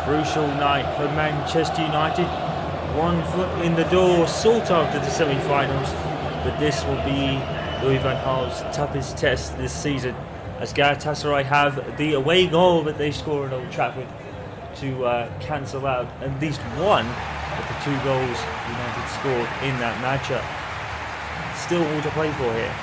Crucial night for Manchester United. One foot in the door, sort of, to the semi-finals, but this will be Louis van Gaal's toughest test this season, as Galatasaray have the away goal that they score at Old Trafford to cancel out at least one of the 2 goals United scored in that matchup. Still all to play for here.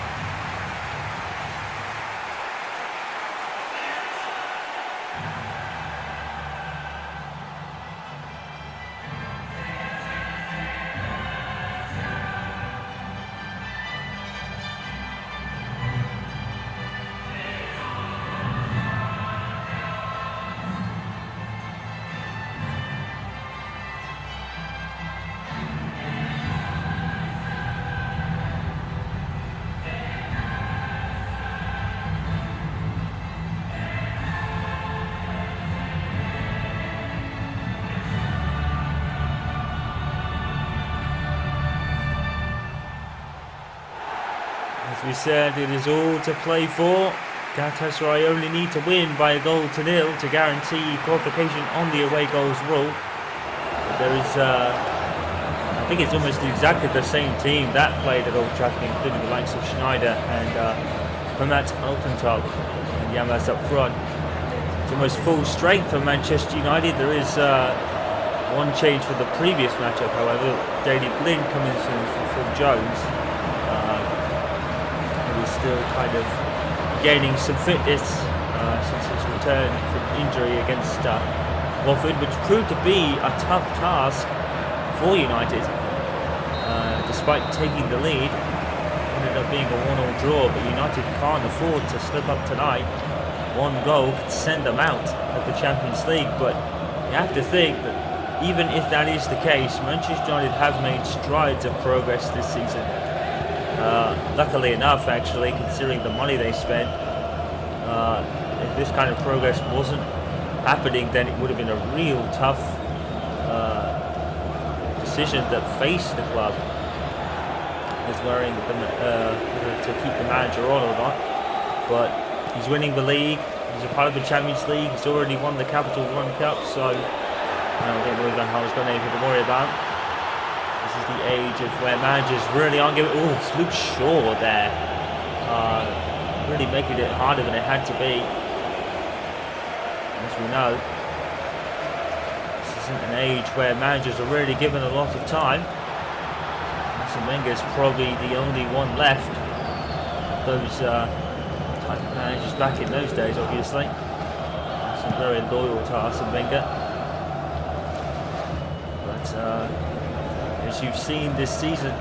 As we said, it is all to play for. Galatasaray only need to win by a goal to nil to guarantee qualification on the away goals rule. But there is, I think it's almost exactly the same team that played at Old Trafford, including the likes of Schneider and Hamat Altentop and Yamas up front. It's almost full strength for Manchester United. There is one change for the previous matchup, however. Daley Blind coming in for Phil Jones. Still kind of gaining some fitness since his return from injury against Watford, which proved to be a tough task for United. Despite taking the lead, it ended up being a 1-1 draw, but United can't afford to slip up tonight. One goal could send them out of the Champions League, but you have to think that even if that is the case, Manchester United have made strides of progress this season. Luckily enough, actually, considering the money they spent, if this kind of progress wasn't happening, then it would have been a real tough decision that faced the club. Is worrying them to keep the manager on or not. But he's winning the league. He's a part of the Champions League. He's already won the Capital One Cup, so I don't think Louis van Gaal's got anything to worry about. This is the age of where managers really aren't giving... Oh, it's Luke Shaw there. Really making it harder than it had to be. As we know, this isn't an age where managers are really given a lot of time. Arsene Wenger's probably the only one left of those type of managers back in those days, obviously. Some very loyal to Arsene Wenger. But as you've seen this season,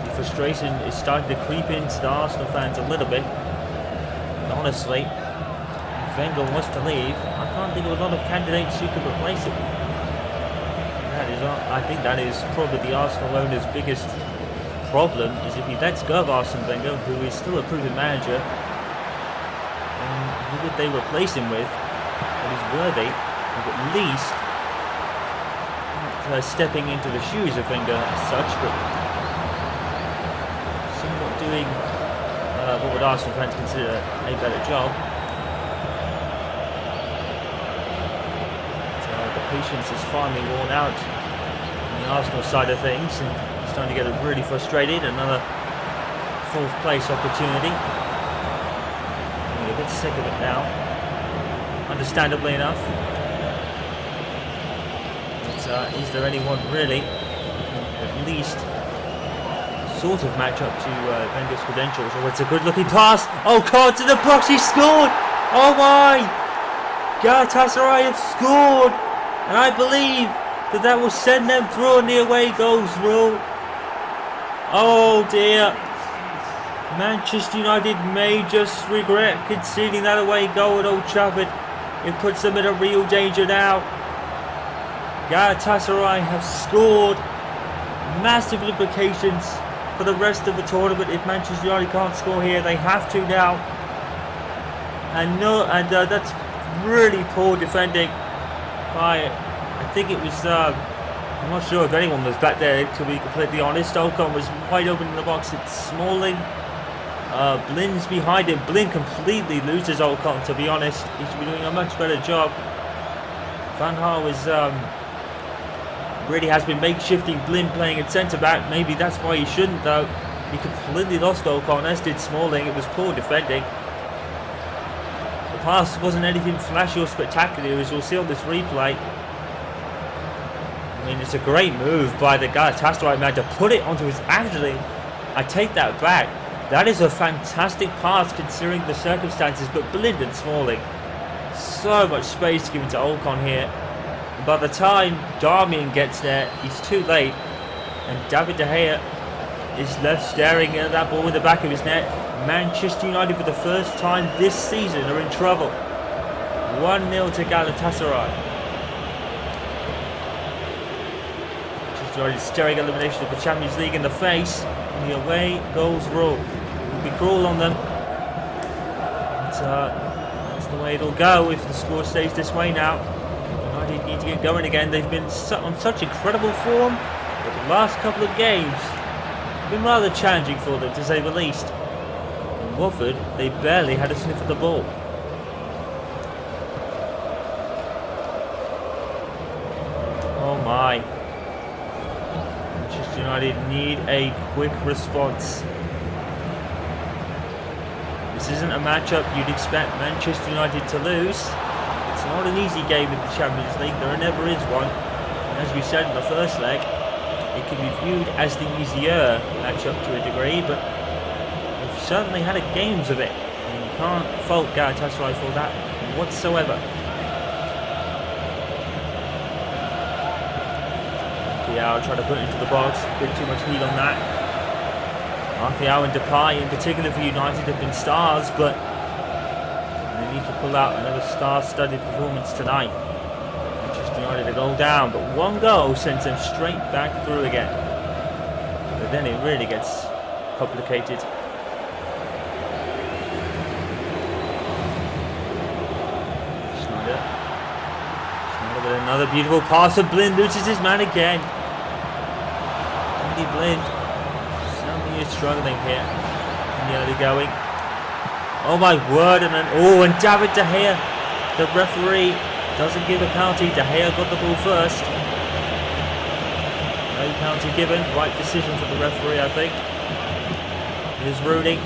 the frustration is starting to creep into the Arsenal fans a little bit. And honestly, if Wenger wants to leave, I can't think of a lot of candidates who could replace him. I think that is probably the Arsenal owner's biggest problem, is if he lets go of Arsene Wenger, who is still a proven manager, who would they replace him with that is worthy of at least stepping into the shoes of Wenger as such, but somewhat doing what would Arsenal fans consider a better job. The patience is finally worn out on the Arsenal side of things, and he's starting to get really frustrated. Another 4th place opportunity. Getting a bit sick of it now, understandably enough. Is there anyone really who can at least sort of match up to Wenger's credentials? Oh, it's a good looking pass. Oh God, to the box, he scored! Oh my! Galatasaray have scored, and I believe that will send them through on the away goals rule. Oh dear. Manchester United may just regret conceding that away goal at Old Trafford. It puts them in a real danger now. Galatasaray have scored. Massive implications for the rest of the tournament. If Manchester United can't score here, they have to now. And that's really poor defending by, I think it was, I'm not sure if anyone was back there, to be completely honest. Ocon was wide open in the box. It's Smalling. Blind's behind him. Blind completely loses Ocon, to be honest. He should be doing a much better job Van Gaal is really has been makeshifting Blind playing at centre back. Maybe that's why he shouldn't though. He completely lost Ocon, as did Smalling. It was poor defending. The pass wasn't anything flashy or spectacular, as you'll see on this replay. I mean, it's a great move by the Galatasaray man to put it onto his... Actually, I take that back. That is a fantastic pass considering the circumstances, but Blind and Smalling. So much space given to Ocon here. And by the time Darmian gets there, he's too late. And David De Gea is left staring at that ball in the back of his net. Manchester United for the first time this season are in trouble. 1-0 to Galatasaray. Manchester United staring elimination of the Champions League in the face. And the away goals rule will be cruel on them. That's the way it'll go if the score stays this way now. United need to get going again. They've been on such incredible form, but the last couple of games have been rather challenging for them, to say the least. In Watford, they barely had a sniff of the ball. Oh my. Manchester United need a quick response. This isn't a matchup you'd expect Manchester United to lose. It's not an easy game in the Champions League. There never is one. And as we said in the first leg, it can be viewed as the easier matchup to a degree, but they've certainly had games of it. And you can't fault Galatasaray for that whatsoever. Martial trying to put it into the box. A bit too much heat on that. Martial and Depay in particular for United have been stars, but they need to pull out another star-studded performance tonight. Manchester United a goal down, but one goal sends them straight back through again. But then it really gets complicated. Schneider with another beautiful pass, and Blind loses his man again. Andy Blind, something is struggling here in the early going. Oh my word, and David De Gea, the referee doesn't give a penalty. De Gea got the ball first. No penalty given. Right decision for the referee, I think. Here's Rooney.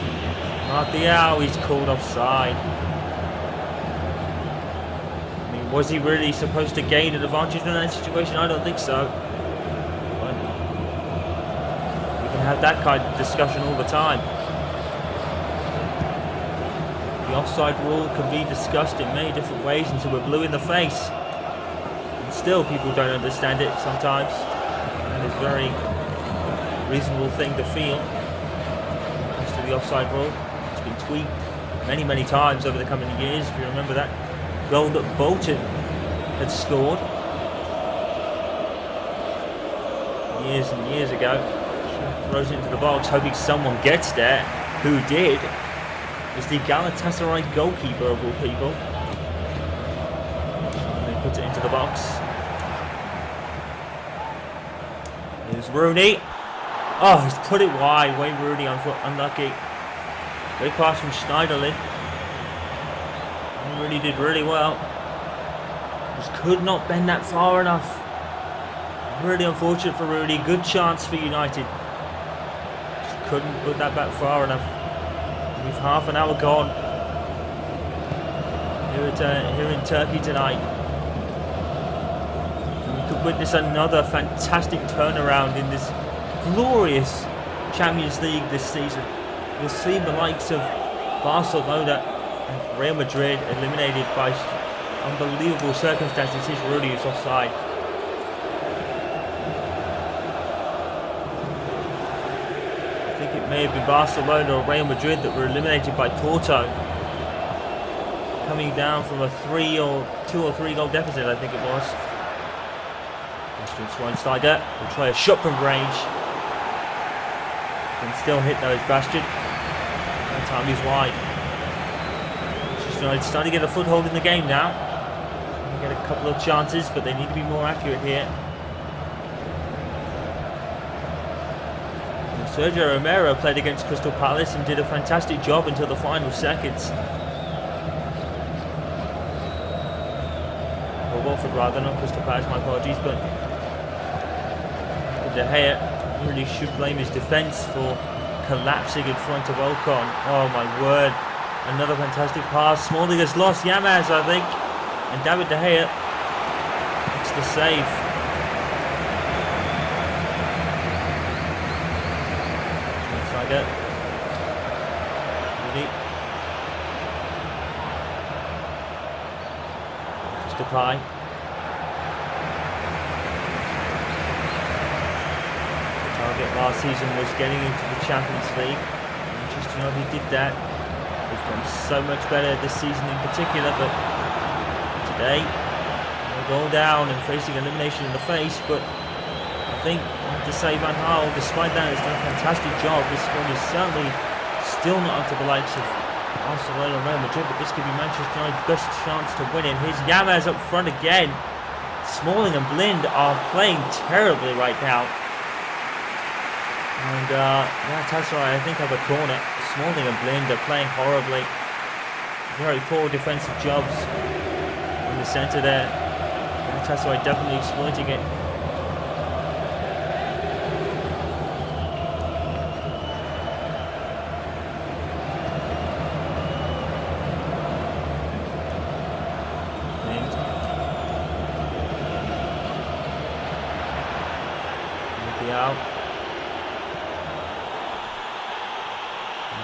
Martial, he's called offside. I mean, was he really supposed to gain an advantage in that situation? I don't think so. But we can have that kind of discussion all the time. The offside rule can be discussed in many different ways until we're blue in the face. And still people don't understand it sometimes. And it's a very reasonable thing to feel. When it comes to the offside rule, it's been tweaked many, many times over the coming years. If you remember that goal that Bolton had scored years and years ago. Throws it into the box, hoping someone gets there. Who did? Is the Galatasaray goalkeeper of all people. They put it into the box. Here's Rooney. Oh, he's put it wide. Wayne Rooney unlucky. Great pass from Schneiderlin. He really did really well. Just could not bend that far enough. Really unfortunate for Rooney. Good chance for United. Just couldn't put that back far enough. With half an hour gone here in Turkey tonight. And we could witness another fantastic turnaround in this glorious Champions League this season. You'll see the likes of Barcelona and Real Madrid eliminated by unbelievable circumstances. Here's Rooney who's offside. I think it may have been Barcelona or Real Madrid that were eliminated by Porto, coming down from a 2 or 3 goal deficit, I think it was. Schweinsteiger will try a shot from range. Can still hit those Bastion. That time he's wide. It's starting to get a foothold in the game now. They get a couple of chances, but they need to be more accurate here. Sergio Romero played against Crystal Palace and did a fantastic job until the final seconds. Well, Watford rather, not Crystal Palace, my apologies, but De Gea really should blame his defence for collapsing in front of Ocon. Oh my word, another fantastic pass. Smalling has lost Yamaz, I think, and David De Gea makes the save. Schweinsteiger. Depay. The target last season was getting into the Champions League. Manchester United did that. They've done so much better this season in particular, but today they're goal down and facing elimination in the face. But I think I have to say Van Gaal, despite that, has done a fantastic job. This squad is certainly still not up to the likes of Barcelona and Real Madrid, but this could be Manchester United's best chance to win it. Here's Yamaz up front again. Smalling and Blind are playing terribly right now. And Galatasaray, I think, have a corner. Smalling and Blind are playing horribly. Very poor defensive jobs in the centre there. Galatasaray definitely exploiting it.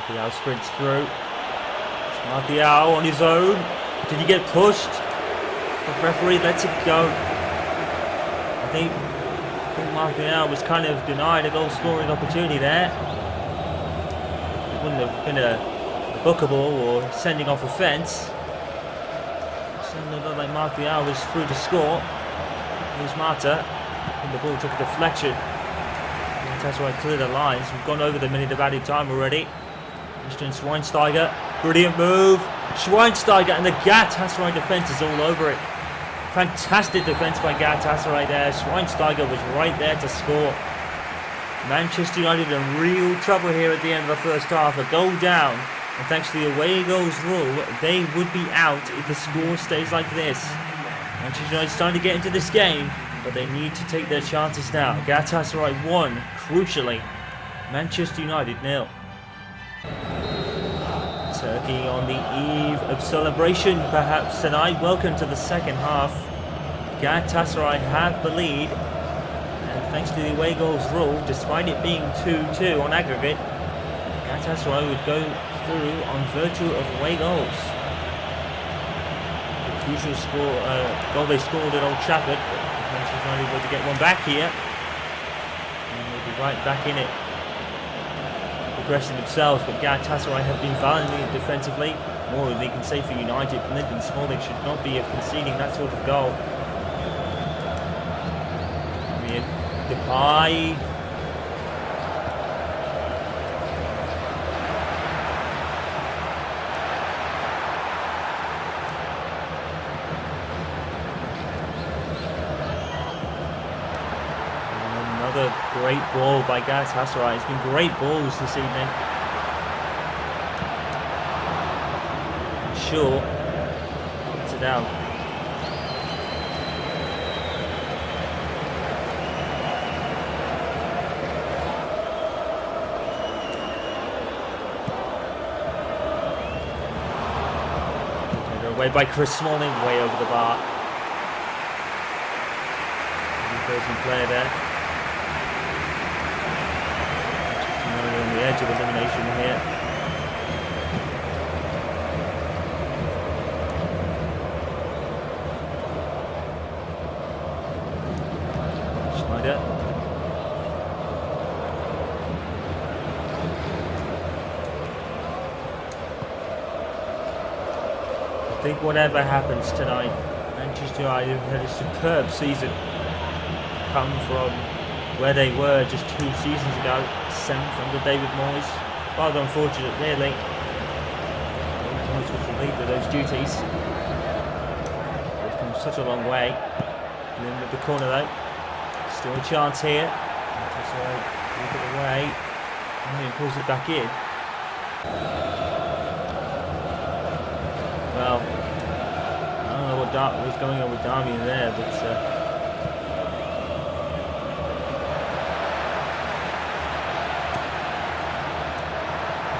Martial sprints through. It's Martial on his own. Did he get pushed? The referee lets it go. I think Martial was kind of denied a goal scoring opportunity there. It wouldn't have been a bookable or sending off offence. It certainly looked like Martial was through to score. Here's Mata. And the ball took a deflection. That's why I clear the lines. We've gone over the minute of added time already. Mr. Schweinsteiger, brilliant move. Schweinsteiger, and the Galatasaray defence is all over it. Fantastic defence by Galatasaray there. Schweinsteiger was right there to score. Manchester United in real trouble here at the end of the first half. A goal down, and thanks to the away goals rule, they would be out if the score stays like this. Manchester United starting to get into this game, but they need to take their chances now. Galatasaray 1, crucially. Manchester United 0. Turkey on the eve of celebration perhaps tonight. Welcome to the second half. Galatasaray have the lead, and thanks to the away goals rule, despite it being 2-2 on aggregate, Galatasaray would go through on virtue of away goals. The crucial goal they scored at Old Trafford. Manchester United were to get one back here, and they'll be right back in it, progressing themselves. But Galatasaray have been valiantly defensively. More than they can say for United. Blind and Smalling should not be conceding that sort of goal. Depay. Another great ball by Galatasaray. It's been great balls this evening. Sure, puts it out. Away by Chris Smalling, way over the bar. Person player there. On the edge of elimination here. Schneider. I think whatever happens tonight, Manchester United had a superb season. Come from where they were just 2 seasons ago, 7th under David Moyes. Rather unfortunate, really. Moyes was relieved of those duties. They've come such a long way. And then with the corner though, still a chance here. Just look it away, and he pulls it back in. Well, I don't know what what's going on with Darmian there, but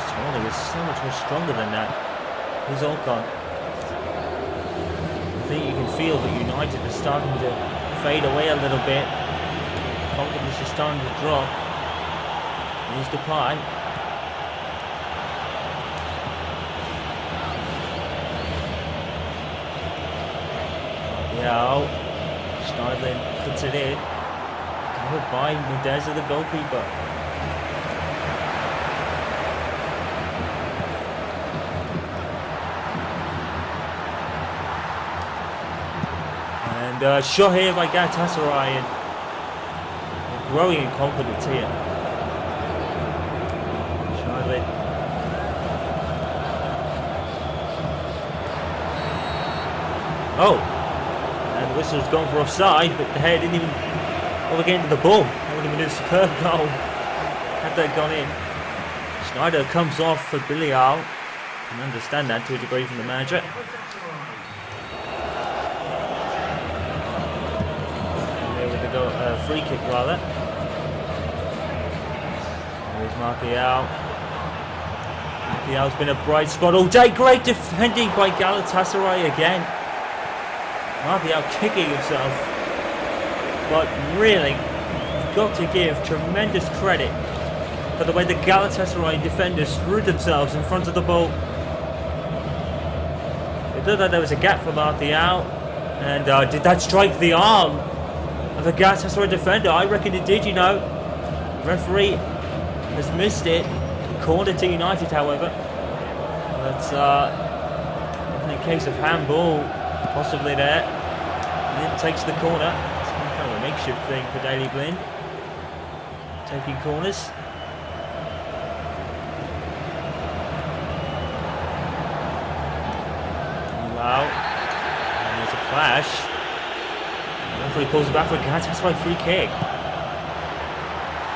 Smalling is so much more stronger than that. He's all gone. I think you can feel that United are starting to fade away a little bit. Confidence is starting to drop. Here's Depay. Yeah, Schneidlin puts it in. Covered by Mendeza, the goalkeeper. And shot here by Galatasaray, and growing in confidence here. Schneidlin. Oh! And the whistle's gone for offside, but the head didn't even bother getting to the ball. That would have been a superb goal had that gone in. Schneider comes off for Bilial. I can understand that to a degree from the manager. And there with the goal, free kick rather. There's Martial. Martial's been a bright spot all day. Great defending by Galatasaray again. Martial kicking himself, but really, you've got to give tremendous credit for the way the Galatasaray defenders screwed themselves in front of the ball. It looked like there was a gap for Martial, and did that strike the arm of the Galatasaray defender? I reckon it did, you know. The referee has missed it. Corner to United, however. That's in a case of handball, possibly there. And then takes the corner. It's kind of a makeshift thing for Daley Blind. Taking corners. Wow. And there's a clash. The referee pulls it back for a Galatasaray free kick.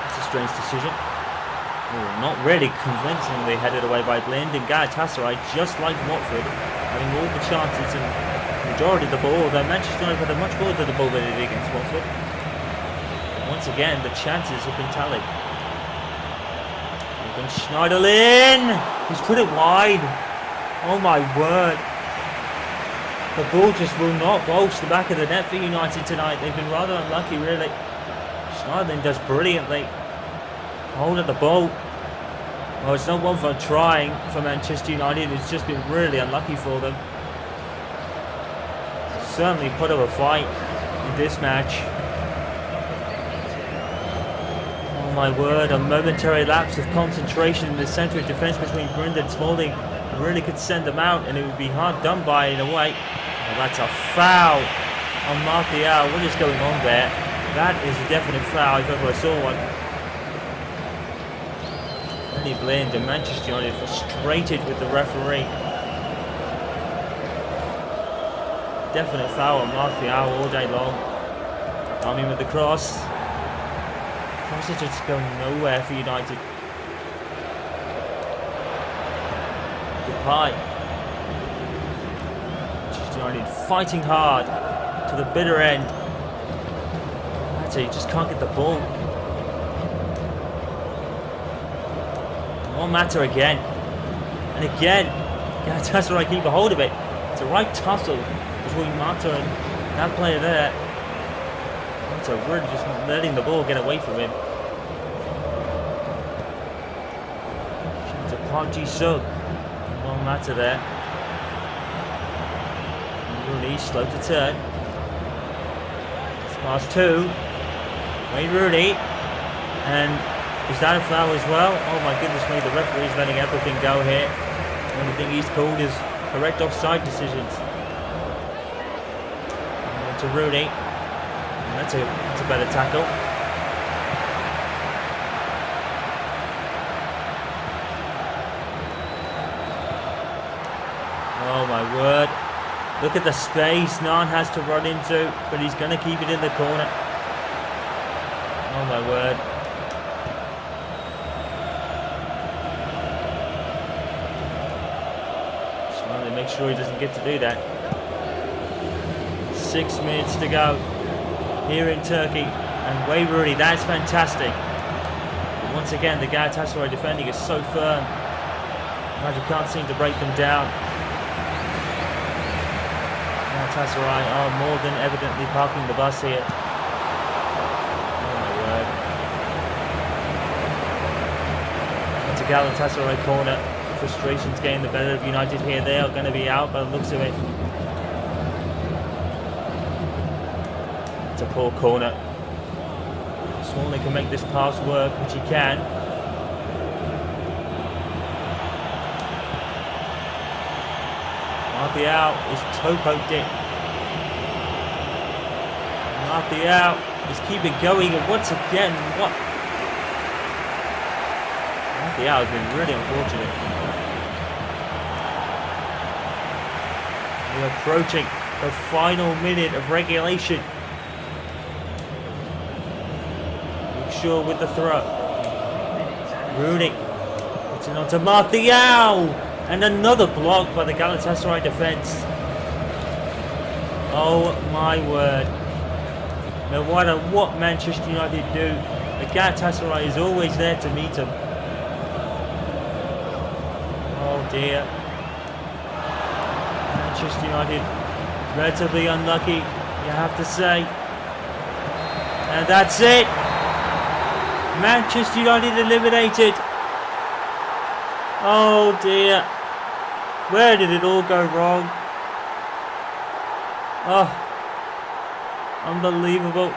That's a strange decision. Oh, not really convincingly headed away by Blind, and Galatasaray, just like Watford, having all the chances and majority of the ball, though Manchester United had much more than the ball than they did against Watford. Once again, the chances have been tallied. Schneiderlin! He's put it wide. Oh my word. The ball just will not bounce the back of the net for United tonight. They've been rather unlucky, really. Schneiderlin does brilliantly. Hold at the ball. Well, it's not one for trying for Manchester United. It's just been really unlucky for them. Certainly put up a fight in this match. Oh my word, a momentary lapse of concentration in the centre of defence between Brindle and Smalling really could send them out, and it would be hard done by in a way. Oh, that's a foul on Martial. What is going on there? That is a definite foul if ever I saw one. Danny Blind and Manchester United frustrated with the referee. Definite foul on Martial all day long. Army with the cross. Crosses just going nowhere for United. Depay. Manchester United fighting hard to the bitter end. That's it, you just can't get the ball. Won't matter again. And again, Galatasaray keep a hold of it. It's a right tussle between Mata and that player there. Mata really just letting the ball get away from him. To Park Ji-sung. Won't matter there. Rooney slow to turn. It's past two. Wayne Rooney. And is that a foul as well? Oh my goodness me, the referee's letting everything go here. The only thing he's called is correct offside decisions. To Rooney. And that's a better tackle. Oh my word. Look at the space Nan has to run into, but he's going to keep it in the corner. Oh my word. Just want to make sure he doesn't get to do that. 6 minutes to go here in Turkey. And Wayne Rooney, that's fantastic. But once again, the Galatasaray defending is so firm. You can't seem to break them down. Galatasaray are more than evidently parking the bus here. Oh my word. It's a Galatasaray corner. Frustration's getting the better of United here. They are going to be out by the looks of it. It's a poor corner. Smalling can make this pass work, which he can. Martial is toe poked it. Martial is keeping going, and once again, what? Martial has been really unfortunate. We're approaching the final minute of regulation. Shaw with the throw. Rooney. It's on to Martial. And another block by the Galatasaray defence. Oh my word. No matter what Manchester United do, the Galatasaray is always there to meet them. Oh dear. Manchester United relatively unlucky, you have to say. And that's it. Manchester United eliminated. Oh dear. Where did it all go wrong? Oh. Unbelievable.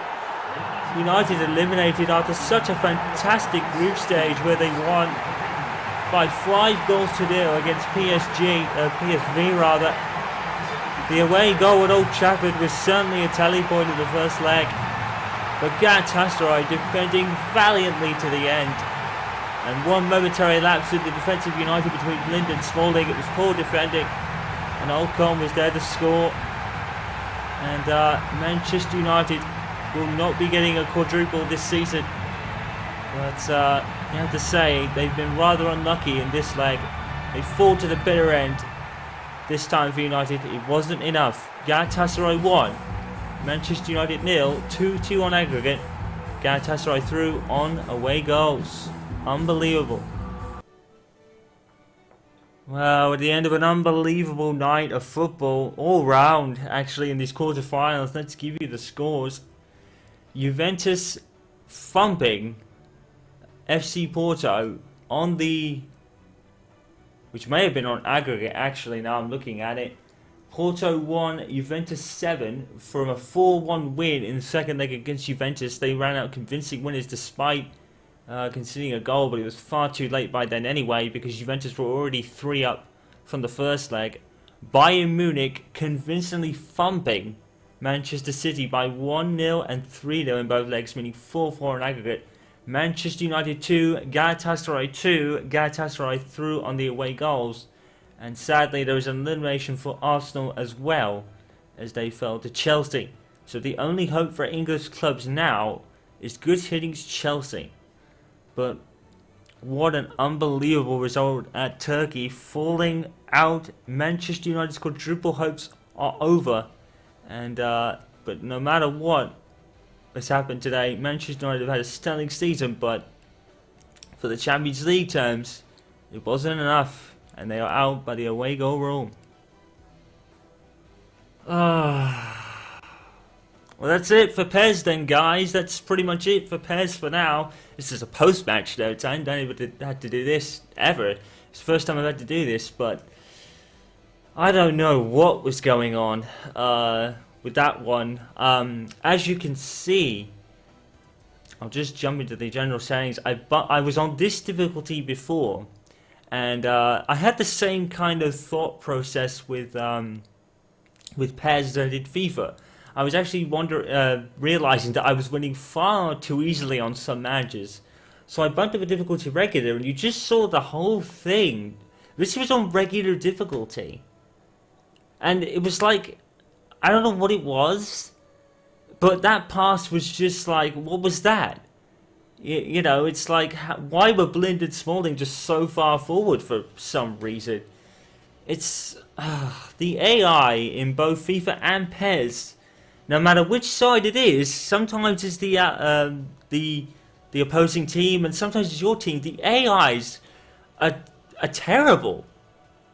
United eliminated after such a fantastic group stage where they won by 5-0 against PSV rather. The away goal at Old Trafford was certainly a tally point in the first leg. But Galatasaray defending valiantly to the end. And one momentary lapse in the defensive United between Blind and Smalling. It was poor defending. And Olcon was there to score. And Manchester United will not be getting a quadruple this season. But you have to say, they've been rather unlucky in this leg. They fought to the bitter end. This time for United, it wasn't enough. Galatasaray won. Manchester United 0, 2-2 on aggregate. Galatasaray through on away goals. Unbelievable. Well, at the end of an unbelievable night of football, all round actually in these quarterfinals, let's give you the scores. Juventus thumping FC Porto on the, which may have been on aggregate actually, now I'm looking at it. Porto 1, Juventus 7 from a 4-1 win in the second leg against Juventus. They ran out convincing winners despite conceding a goal, but it was far too late by then anyway because Juventus were already 3 up from the first leg. Bayern Munich convincingly thumping Manchester City by 1-0 and 3-0 in both legs, meaning 4-4 in aggregate. Manchester United 2, Galatasaray 2, Galatasaray through on the away goals. And sadly, there was an elimination for Arsenal as well, as they fell to Chelsea. So the only hope for English clubs now is good hittings Chelsea. But what an unbelievable result at Turkey, falling out. Manchester United's quadruple hopes are over. And but no matter what has happened today, Manchester United have had a stunning season, but for the Champions League terms, it wasn't enough. And they are out by the away goal rule. Well, that's it for PES then, guys. That's pretty much it for PES for now. This is a post-match though. I don't even have to do this ever. It's the first time I've had to do this, but I don't know what was going on with that one. As you can see, I'll just jump into the general settings. I was on this difficulty before. And I had the same kind of thought process with PES as I did FIFA. I was actually realizing that I was winning far too easily on some matches. So I bumped up the difficulty regular, and you just saw the whole thing. This was on regular difficulty. And it was like, I don't know what it was, but that pass was just like, what was that? You know, it's like, why were Blind and Smalling just so far forward for some reason? It's the AI in both FIFA and PES no matter which side it is, sometimes it's the opposing team, and sometimes it's your team. The AIs are terrible.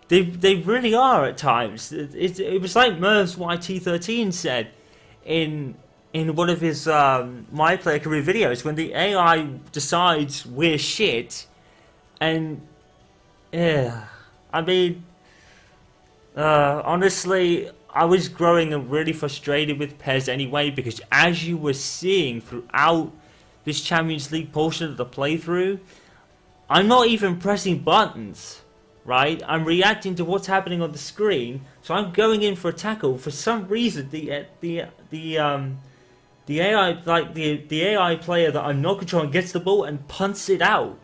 They really are at times. It was like Merv's YT13 said in one of his My Player Career videos, when the AI decides we're shit, and yeah, I mean, honestly, I was growing really frustrated with PES anyway, because as you were seeing throughout this Champions League portion of the playthrough, I'm not even pressing buttons, right? I'm reacting to what's happening on the screen, so I'm going in for a tackle. For some reason, the AI, like the AI player that I'm not controlling, gets the ball and punts it out.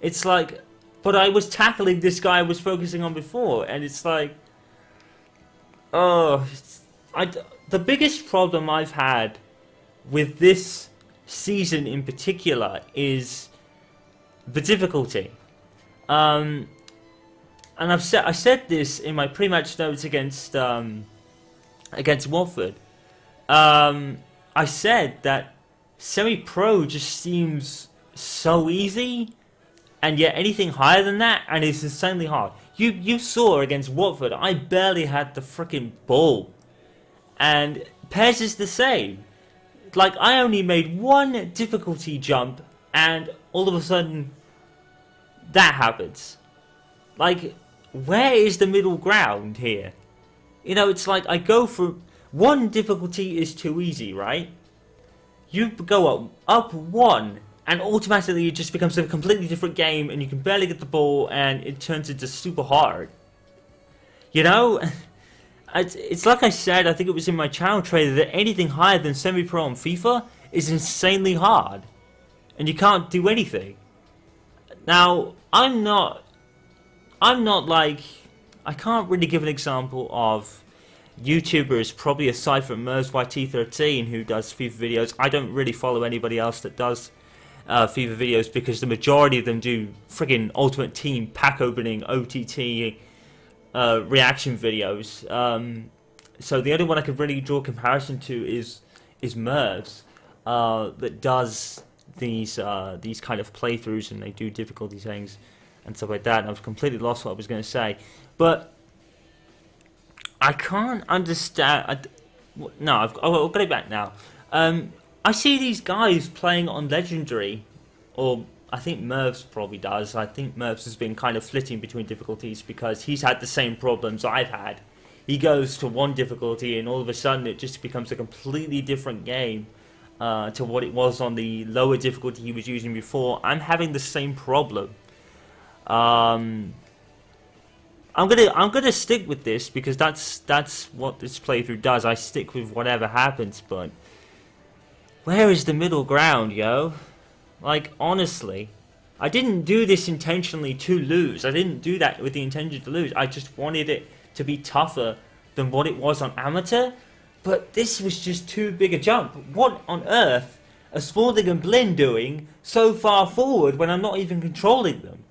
It's like, but I was tackling this guy I was focusing on before, and it's like, oh, the biggest problem I've had with this season in particular is the difficulty. And I said this in my pre-match notes against Watford. I said that semi-pro just seems so easy, and yet anything higher than that, and it's insanely hard. You saw against Watford, I barely had the freaking ball, and PES is the same. Like, I only made one difficulty jump, and all of a sudden, that happens. Like, where is the middle ground here? You know, it's like I go for one difficulty is too easy, right? You go up one, and automatically it just becomes a completely different game, and you can barely get the ball, and it turns into super hard. You know? It's like I said, I think it was in my channel trailer, that anything higher than semi-pro on FIFA is insanely hard. And you can't do anything. Now, I'm not like, I can't really give an example of YouTubers, probably aside from Merv's YT13 who does FIFA videos. I don't really follow anybody else that does FIFA videos, because the majority of them do friggin' Ultimate Team pack opening OTT reaction videos. So the only one I could really draw a comparison to is Merv's, that does these kind of playthroughs, and they do difficulty things and stuff like that. And I've completely lost what I was going to say, but I can't understand. No, I'll get it back now. I see these guys playing on Legendary, or I think Merv's probably does. I think Merv's has been kind of flitting between difficulties, because he's had the same problems I've had. He goes to one difficulty, and all of a sudden it just becomes a completely different game to what it was on the lower difficulty he was using before. I'm having the same problem. I'm gonna stick with this, because that's what this playthrough does. I stick with whatever happens, but where is the middle ground, yo? Like, honestly, I didn't do this intentionally to lose. I didn't do that with the intention to lose. I just wanted it to be tougher than what it was on amateur, but this was just too big a jump. What on earth are Spalding and Blinn doing so far forward when I'm not even controlling them?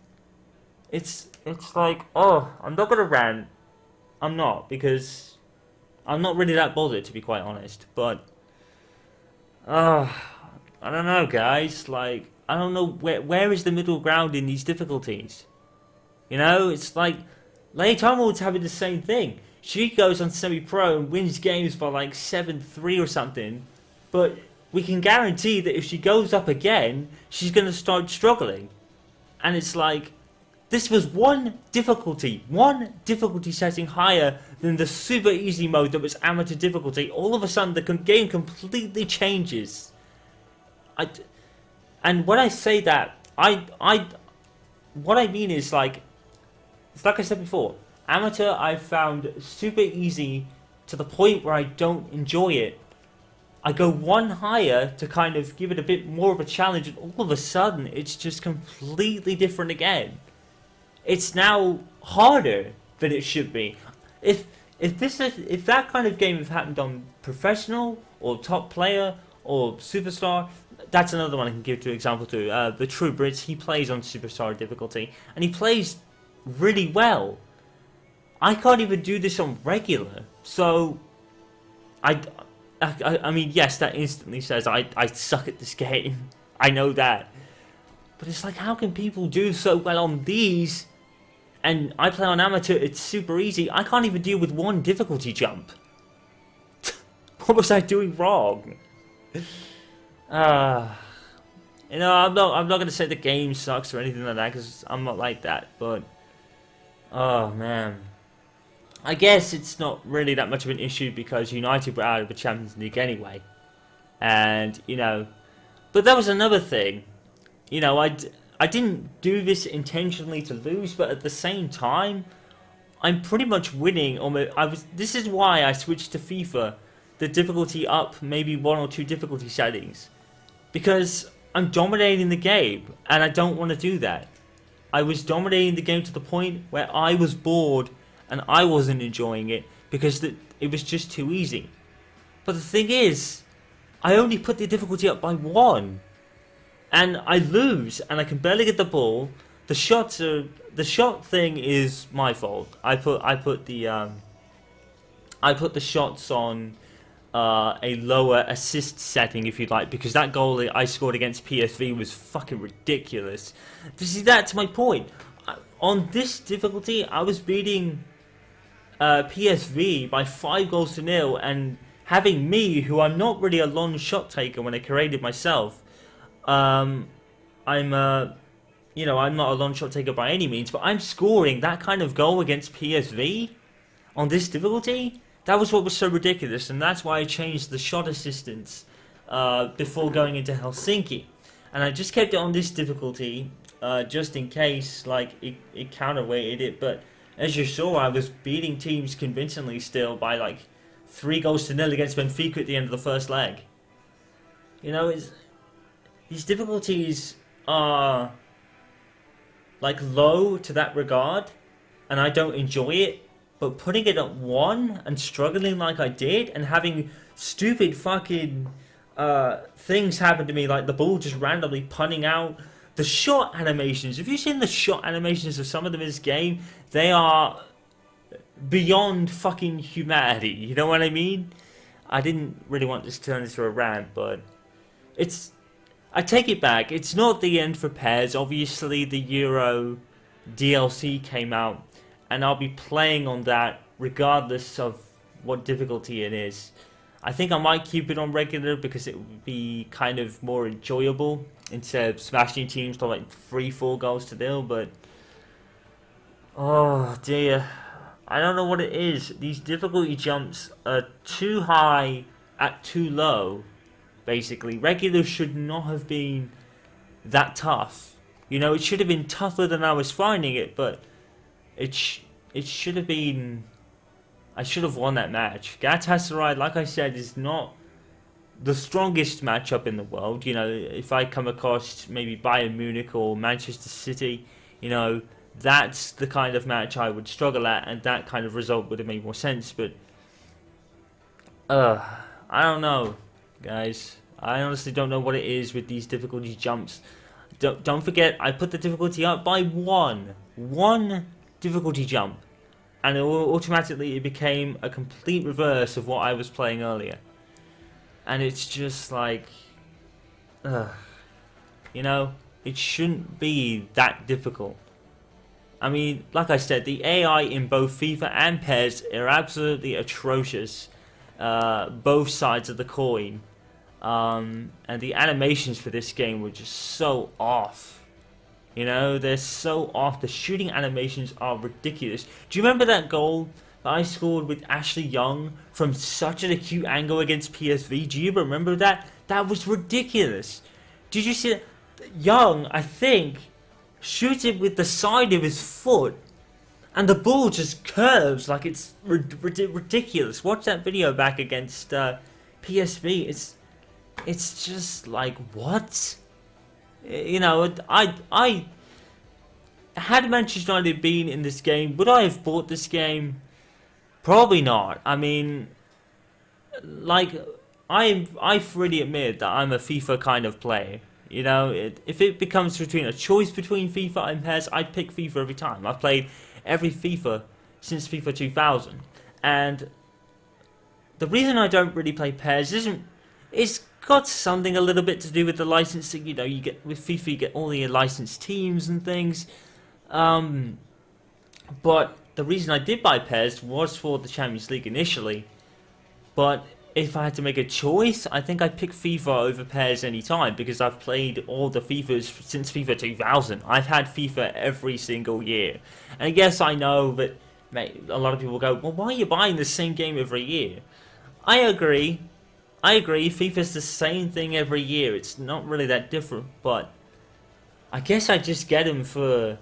It's like, oh, I'm not gonna rant. I'm not, because I'm not really that bothered, to be quite honest. But I don't know, guys. Like, I don't know where is the middle ground in these difficulties. You know, it's like Leigh Tomlin's having the same thing. She goes on semi-pro and wins games by like 7-3 or something, but we can guarantee that if she goes up again, she's going to start struggling. And it's like, this was one difficulty setting higher than the super easy mode that was amateur difficulty. All of a sudden, the game completely changes. And when I say that, what I mean is, like, it's like I said before, amateur I've found super easy to the point where I don't enjoy it. I go one higher to kind of give it a bit more of a challenge, and all of a sudden it's just completely different again. It's now harder than it should be. If that kind of game had happened on professional or top player or superstar, that's another one I can give to example too. The True Brits, he plays on superstar difficulty, and he plays really well. I can't even do this on regular, so I mean, yes, that instantly says I suck at this game. I know that. But it's like, how can people do so well on these? And I play on amateur, it's super easy. I can't even deal with one difficulty jump. What was I doing wrong? You know, I'm not going to say the game sucks or anything like that, because I'm not like that. But, oh man. I guess it's not really that much of an issue because United were out of the Champions League anyway. And, you know, but that was another thing. You know, I didn't do this intentionally to lose, but at the same time, I'm pretty much winning. This is why I switched to FIFA, the difficulty up maybe 1 or 2 difficulty settings, because I'm dominating the game, and I don't want to do that. I was dominating the game to the point where I was bored, and I wasn't enjoying it because it was just too easy. But the thing is, I only put the difficulty up by 1. And I lose, and I can barely get the ball. The shot thing is my fault. I put the shots on a lower assist setting, if you'd like, because that goal that I scored against PSV was fucking ridiculous. To see, that's my point. On this difficulty, I was beating PSV by 5-0, and having me, who I'm not really a long shot taker when I created myself. I'm not a long shot taker by any means, but I'm scoring that kind of goal against PSV on this difficulty. That was what was so ridiculous, and that's why I changed the shot assistance before going into Helsinki. And I just kept it on this difficulty just in case, like, it counterweighted it. But as you saw, I was beating teams convincingly still by like 3-0 against Benfica at the end of the first leg. You know, these difficulties are like low to that regard, and I don't enjoy it. But putting it at 1 and struggling like I did, and having stupid fucking things happen to me, like the ball just randomly punting out. The shot animations, have you seen the shot animations of some of them in this game? They are beyond fucking humanity, you know what I mean? I didn't really want this to turn into a rant, but I take it back. It's not the end for PES. Obviously, the Euro DLC came out, and I'll be playing on that regardless of what difficulty it is. I think I might keep it on regular because it would be kind of more enjoyable instead of smashing teams to like 3-4 0, but oh dear. I don't know what it is. These difficulty jumps are too high at too low. Basically, regular should not have been that tough. You know, it should have been tougher than I was finding it, but it should have been. I should have won that match. Galatasaray, like I said, is not the strongest matchup in the world. You know, if I come across maybe Bayern Munich or Manchester City, you know, that's the kind of match I would struggle at, and that kind of result would have made more sense. But I don't know, guys. I honestly don't know what it is with these difficulty jumps. Don't forget, I put the difficulty up by 1 difficulty jump, and automatically it became a complete reverse of what I was playing earlier. And it's just like, you know, it shouldn't be that difficult. I mean, like I said, the AI in both FIFA and PES are absolutely atrocious. Both sides of the coin. And the animations for this game were just so off. You know, they're so off. The shooting animations are ridiculous. Do you remember that goal that I scored with Ashley Young from such an acute angle against PSV? Do you remember that? That was ridiculous. Did you see that? Young, I think, shoots it with the side of his foot, and the ball just curves like it's ridiculous. Watch that video back against PSV. It's just like, what? You know, I had Manchester United been in this game, would I have bought this game? Probably not. I mean, like, I freely admit that I'm a FIFA kind of player. You know, if it becomes between a choice between FIFA and PES, I'd pick FIFA every time. I've played every FIFA since FIFA 2000, and the reason I don't really play pairs isn't. It's got something a little bit to do with the licensing. You know, you get with FIFA, you get all the licensed teams and things. But the reason I did buy pairs was for the Champions League initially. But if I had to make a choice, I think I'd pick FIFA over pairs any time because I've played all the FIFAs since FIFA 2000. I've had FIFA every single year. And yes, I know that a lot of people go, well, why are you buying the same game every year? I agree. FIFA's the same thing every year. It's not really that different, but I guess I just get them for,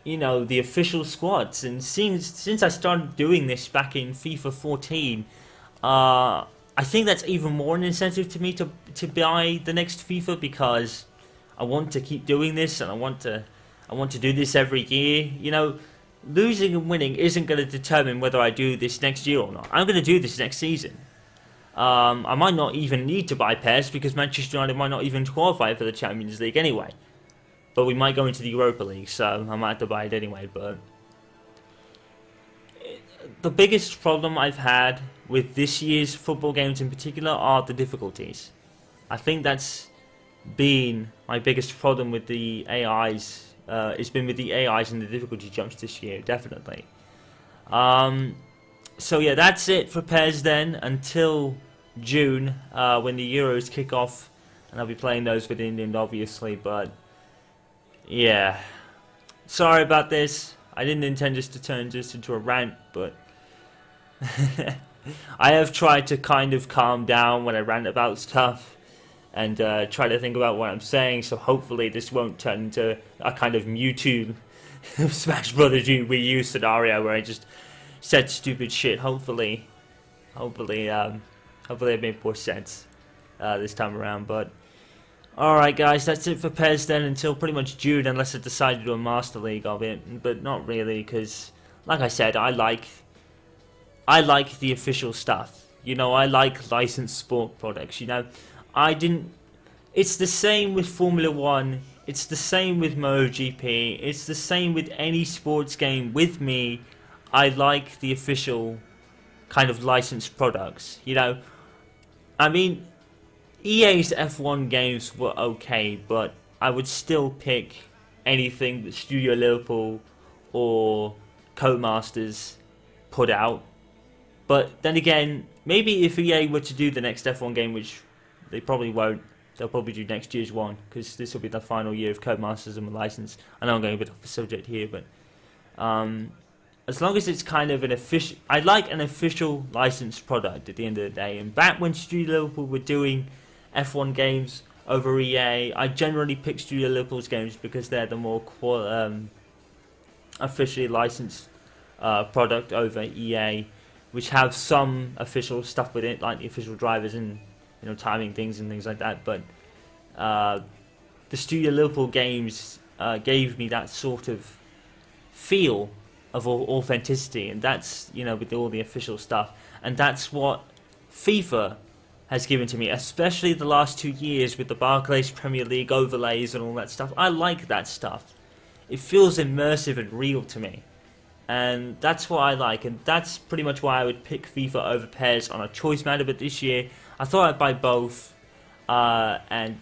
you know, the official squads. And since I started doing this back in FIFA 14, I think that's even more an incentive to me to buy the next FIFA because I want to keep doing this and I want to do this every year. You know, losing and winning isn't going to determine whether I do this next year or not. I'm going to do this next season. I might not even need to buy pairs because Manchester United might not even qualify for the Champions League anyway. But we might go into the Europa League, so I might have to buy it anyway. But the biggest problem I've had with this year's football games in particular are the difficulties. I think that's been my biggest problem with the AIs. It's been with the AIs and the difficulty jumps this year, definitely. So yeah, that's it for pairs then until June when the Euros kick off, and I'll be playing those with England obviously, but yeah, sorry about this. I didn't intend this to turn this into a rant, but I have tried to kind of calm down when I rant about stuff and try to think about what I'm saying, so hopefully this won't turn into a kind of Mewtwo Smash Brothers Wii U scenario where I just said stupid shit. Hopefully it made more sense this time around. But alright guys, that's it for PES then until pretty much June, unless I decide to do a Master League of it, but not really, because like I said, I like the official stuff. You know, I like licensed sport products. You know, it's the same with Formula 1, it's the same with MotoGP, it's the same with any sports game. With me, I like the official kind of licensed products. You know, I mean, EA's F1 games were okay, but I would still pick anything that Studio Liverpool or Codemasters put out. But then again, maybe if EA were to do the next F1 game, which they probably won't, they'll probably do next year's one, because this will be the final year of Codemasters and the license. I know I'm going a bit off the subject here, but as long as it's kind of an official, I like an official licensed product at the end of the day. And back when Studio Liverpool were doing F1 games over EA, I generally pick Studio Liverpool's games because they're the more officially licensed product over EA, which have some official stuff with it, like the official drivers and, you know, timing things and things like that. But the Studio Liverpool games gave me that sort of feel of authenticity, and that's, you know, with all the official stuff, and that's what FIFA has given to me, especially the last 2 years with the Barclays Premier League overlays and all that stuff. I like that stuff. It feels immersive and real to me, and that's what I like, and that's pretty much why I would pick FIFA over PES on a choice matter. But this year I thought I'd buy both and,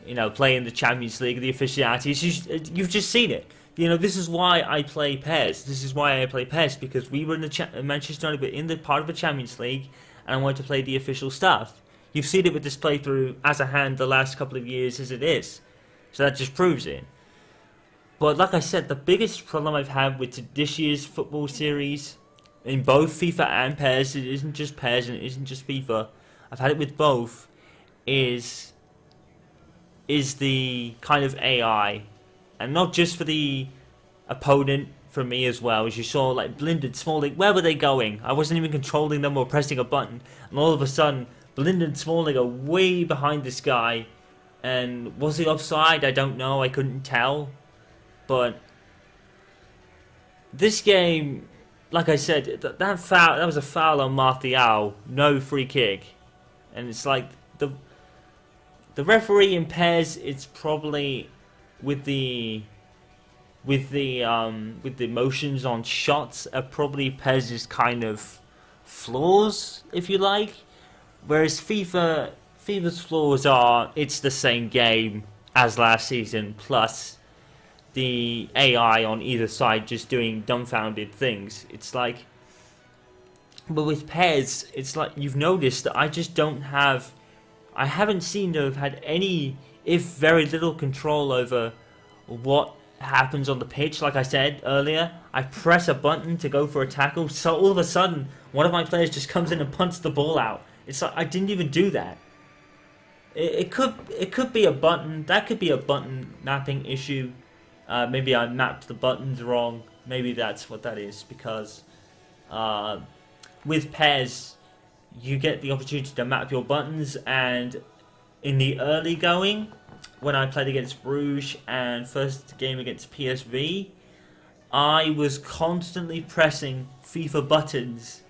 you know, play in the Champions League. The officialities, you've just seen it. You know, this is why I play PES. This is why I play PES, because we were in the Manchester United, but in the part of the Champions League, and I wanted to play the official stuff. You've seen it with this playthrough as a hand the last couple of years as it is. So that just proves it. But like I said, the biggest problem I've had with this year's football series, in both FIFA and PES, it isn't just PES and it isn't just FIFA, I've had it with both, is the kind of AI. And not just for the opponent, for me as well. As you saw, like Blind and Smalling, where were they going? I wasn't even controlling them or pressing a button, and all of a sudden Blind and Smalling are way behind this guy. And was he offside? I don't know, I couldn't tell. But this game, like I said, that foul, that was a foul on Martial, no free kick. And it's like the referee in PES, it's probably with the motions on shots, probably PES is kind of flaws, if you like. Whereas FIFA's flaws are, it's the same game as last season, plus the AI on either side just doing dumbfounded things. It's like, but with PES, it's like you've noticed that I haven't seemed to have had any, if very little, control over what happens on the pitch. Like I said earlier, I press a button to go for a tackle, so all of a sudden one of my players just comes in and punts the ball out. It's like I didn't even do that. It could be a button. That could be a button mapping issue. Maybe I mapped the buttons wrong. Maybe that's what that is, because with PES you get the opportunity to map your buttons, and in the early going, when I played against Bruges and first game against PSV, I was constantly pressing FIFA buttons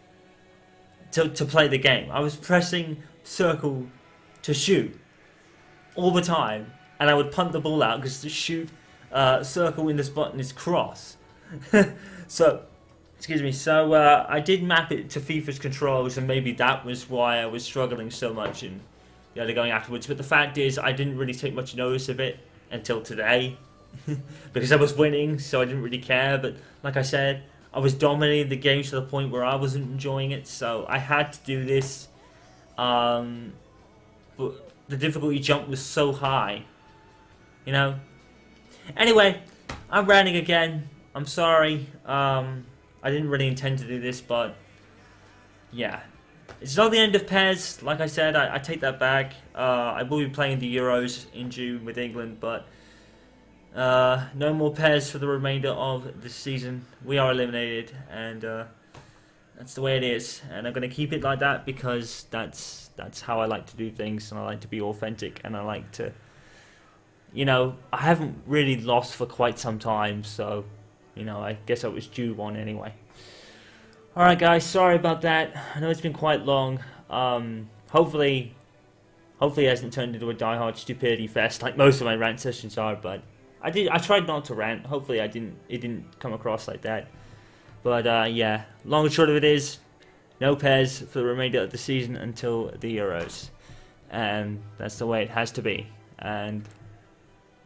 to play the game. I was pressing circle to shoot all the time, and I would punt the ball out because the shoot circle in this button is cross. So I did map it to FIFA's controls, and maybe that was why I was struggling so much in the other going afterwards. But the fact is, I didn't really take much notice of it until today because I was winning, so I didn't really care. But like I said, I was dominating the game to the point where I wasn't enjoying it, so I had to do this. But the difficulty jump was so high, you know. Anyway, I'm ranting again. I'm sorry. I didn't really intend to do this, but yeah. It's not the end of PES. Like I said, I take that back. I will be playing the Euros in June with England, but no more PES for the remainder of the season. We are eliminated, and that's the way it is. And I'm going to keep it like that because that's how I like to do things, and I like to be authentic, and I like to, you know, I haven't really lost for quite some time, so, you know, I guess I was due one anyway. Alright guys, sorry about that. I know it's been quite long. Hopefully it hasn't turned into a diehard stupidity fest like most of my rant sessions are, but I tried not to rant. Hopefully it didn't come across like that. But yeah, long and short of it is, no PES for the remainder of the season until the Euros. And that's the way it has to be. And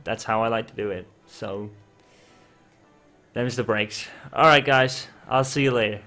that's how I like to do it. So, them's the breaks. Alright guys, I'll see you later.